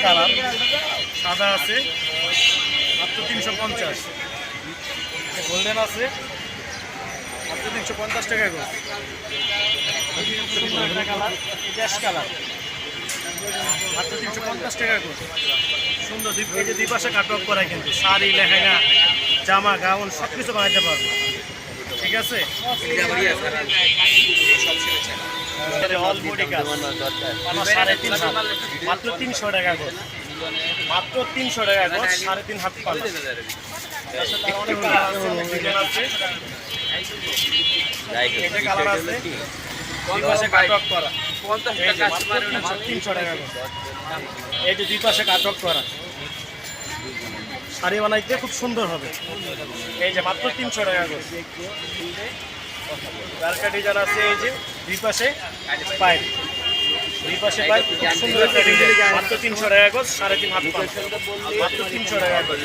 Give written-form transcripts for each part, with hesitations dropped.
Colour, সাদা আছে মাত্র 350। গোল্ডেন আছে মাত্র 350 টাকা করে। সুন্দর একটা কালার, গ্যাস কালার মাত্র 350 টাকা করে। সুন্দর এই যে দুই পাশে কাটওয়ার্ক করা, কিন্তু শাড়ি, লেহেঙ্গা, জামা, গাউন সব কিছু বানাইতে পারবো। ঠিক আছে, অল বডি কাজ, 3.5 মাত্র 300 টাকা করে। মাত্র 300 টাকা করে, 3.5 হাত পানা। অনেক ডিজাইন আছে, এটা কালার আছে, দুই পাশে কাটওয়ার্ক করা, 300 টাকা করে। এই যে দুই পাশে কাটওয়ার্ক করা, শাড়ি বানাইতে খুব সুন্দর হবে। এই যে মাত্র 300 টাকা করে। আরেকটা ডিজাইন আছে, এই যে দুই পাশে পাইপ, দুই পাশে পাইপ, খুব সুন্দর একটা ডিজাইন, মাত্র 300 টাকা করে, 3.5 হাত পানা, মাত্র 300 টাকা করে।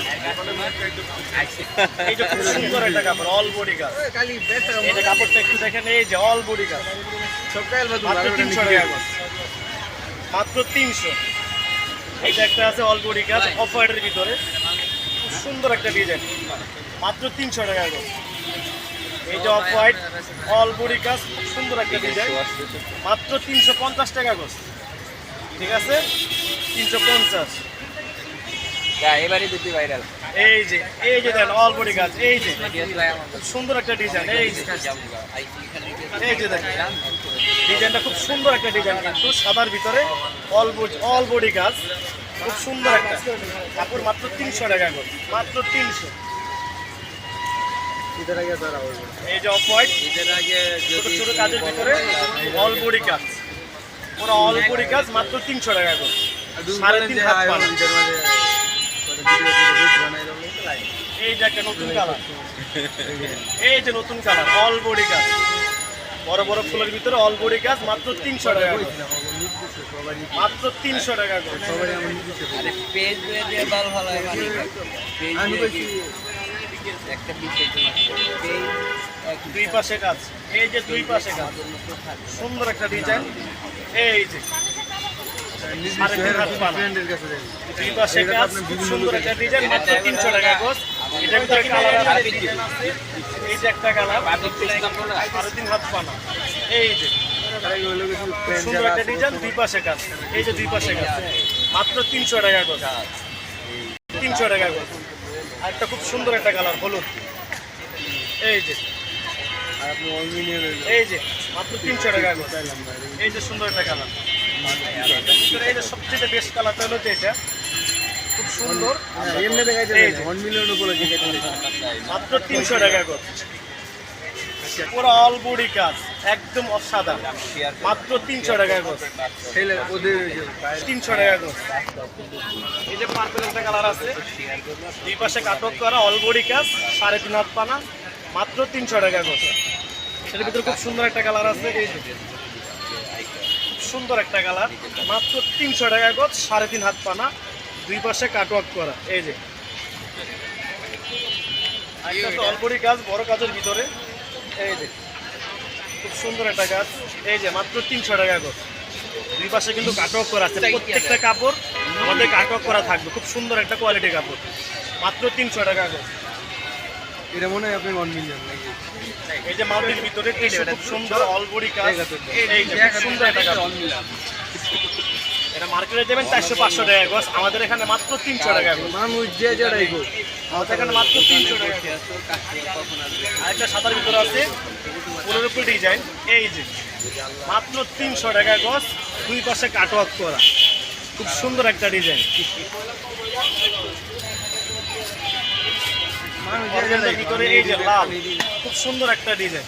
এই যে খুব সুন্দর একটা কাপড়, অল বডি কাজ। এই যে কাপড়টা একটু দেখেন, এই যে অল বডি কাজ, মাত্র 300 টাকা করে, মাত্র 300। এইটা একটা আছে অল বডি কাজ, অফ হোয়াইটের ভিতরে, খুব সুন্দর একটা ডিজাইন, মাত্র 300 টাকা করে। এই যে অফ হোয়াইট অল বডি কাজ, খুব সুন্দর একটা ডিজাইন, মাত্র 350 টাকা করে। ঠিক আছে, 350। এবারে দুটি ভাইরাল। এই যে দেন অল বডি কাজ, এই যে খুব সুন্দর একটা ডিজাইন, এই যে দেখেন ডিজাইনটা খুব সুন্দর একটা ডিজাইন, কিন্তু সাদার ভিতরে অল বডি কাজ, খুব সুন্দর একটা কাপড়, মাত্র 300 টাকা করে, মাত্র 300। এই যে অফ হোয়াইট, ছোট ছোট কাজের ভিতরে অল বডি কাজ, পুরো অল বডি কাজ, মাত্র 300 টাকা করে, 3.5 হাত পানা। এই যে একটা নতুন কালার, এই যে নতুন কালার, অল বডি কাজ, বড় বড় ফুলের ভিতরে অল বডি কাজ, মাত্র 300 টাকা করে, মাত্র 300 টাকা করে। দুই পাশে কাজ, এই যে দুই পাশে কাজ, সুন্দর একটা ডিজাইন, এই যে 3.5 হাত পানা, দুই পাশে কাজ, খুব সুন্দর একটা ডিজাইন, মাত্র 300 টাকা করে। এটার ভিতরে কালার আছে, এই যে একটা কালার, 3.5 হাত পানা, এই যে সুন্দর একটা ডিজাইন, দুই পাশে কাজ, এই যে দুই পাশে কাজ, মাত্র 300 টাকা করে, 300 টাকা করে। আরেকটা খুব সুন্দর একটা কালার, হলুদ, এই যে মাত্র 300 টাকা করে। এই যে সুন্দর একটা কালার, এই যে সবচেয়ে বেস্ট কালারটা হলো যে এটা, খুব সুন্দর, মাত্র 300 টাকা করে। পুরো অল বডি কাজ, একদম অসাধারণ, মাত্র 300 টাকা করে, 300 টাকা করে। এই যে পার্পল একটা কালার আছে, দুই পাশে কাটওয়ার্ক করা, অল বডি কাজ, 3.5 হাত পানা, মাত্র 300 টাকা করে। সেটার ভিতরে খুব সুন্দর একটা কালার আছে, এই যে খুব সুন্দর একটা কালার, মাত্র 300 টাকা করে, 3.5 হাত পানা, দুই পাশে কাটওয়ার্ক করা। এই যে অল বডি কাজ, বড় কাজের ভিতরে, এই যে খুব সুন্দর একটা কাজ, এই যে মাত্র 300 টাকা করে। দুই পাশে কিন্তু কাটওয়ার্ক করা আছে, প্রত্যেকটা কাপড় আমাদের কাটওয়ার্ক করা থাকবে, খুব সুন্দর একটা কোয়ালিটির কাপড়, মাত্র 300 টাকা করে। এটা মনে হয় আপনি 1 মিলিয়ন। এই যে মাল্টির ভিতরে খুব সুন্দর অল বডি কাজ, এই যে খুব সুন্দর একটা কাপড়, এটা মার্কেটে দেবেন 400-500 টাকা গজ, আমাদের এখানে মাত্র 300 টাকা গজ, মানুষ যে যেটাই গো, আমাদের এখানে মাত্র 300 টাকা গজ। আরেকটা সাদার ভিতরে আছে, ফুলের উপর ডিজাইন, এই যে মাত্র 300 টাকা গজ, দুই পাশে কাটওয়ার্ক করা, খুব সুন্দর একটা ডিজাইন, ভিতরে এই যে লাল, খুব সুন্দর একটা ডিজাইন,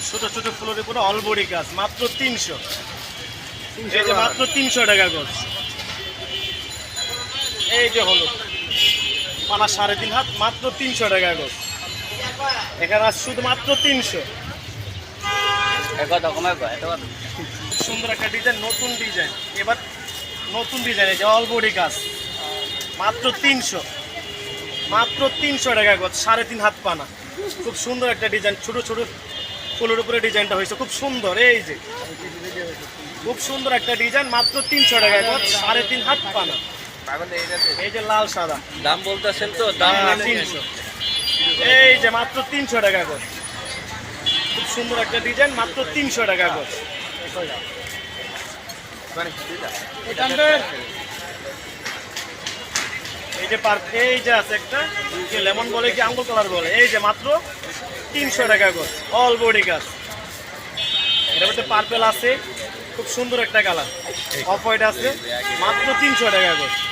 ছোট ছোট ফুলের উপরে অল বডি কাজ, মাত্র 300। এই যে মাত্র 300 টাকা গজ। এই যে হলো পানা, 3.5 হাত, মাত্র 300 টাকা গজ। এখানে আছে শুধুমাত্র 300। সুন্দর একটা ডিজাইন, নতুন ডিজাইন, এবার নতুন ডিজাইন, এই যে অল বডি কাজ, মাত্র 300, মাত্র 300 টাকা গজ, 3.5 হাত পানা, খুব সুন্দর একটা ডিজাইন, ছোট ছোট ফুলের উপরে ডিজাইনটা হয়েছে, খুব সুন্দর, এই যে খুব সুন্দর একটা ডিজাইন, মাত্র 300 টাকা গজ, 3.5 হাত পানা, এই যে লাল সাদা দাম বলতেছেন তো দাম হ্যাঁ, বলে 300 এই যে মাত্র 300 টাকা করে খুব সুন্দর একটা ডিজাইন মাত্র 300 টাকা করে এই যে এই যে আছে একটা লেমন বলে কি আঙ্গুল কালার বলে এই যে মাত্র 300 টাকা করে অল বডি কাজ এটার মধ্যে পার্পেল আছে খুব সুন্দর একটা কালার অফ হোয়াইট আছে মাত্র 300 টাকা করে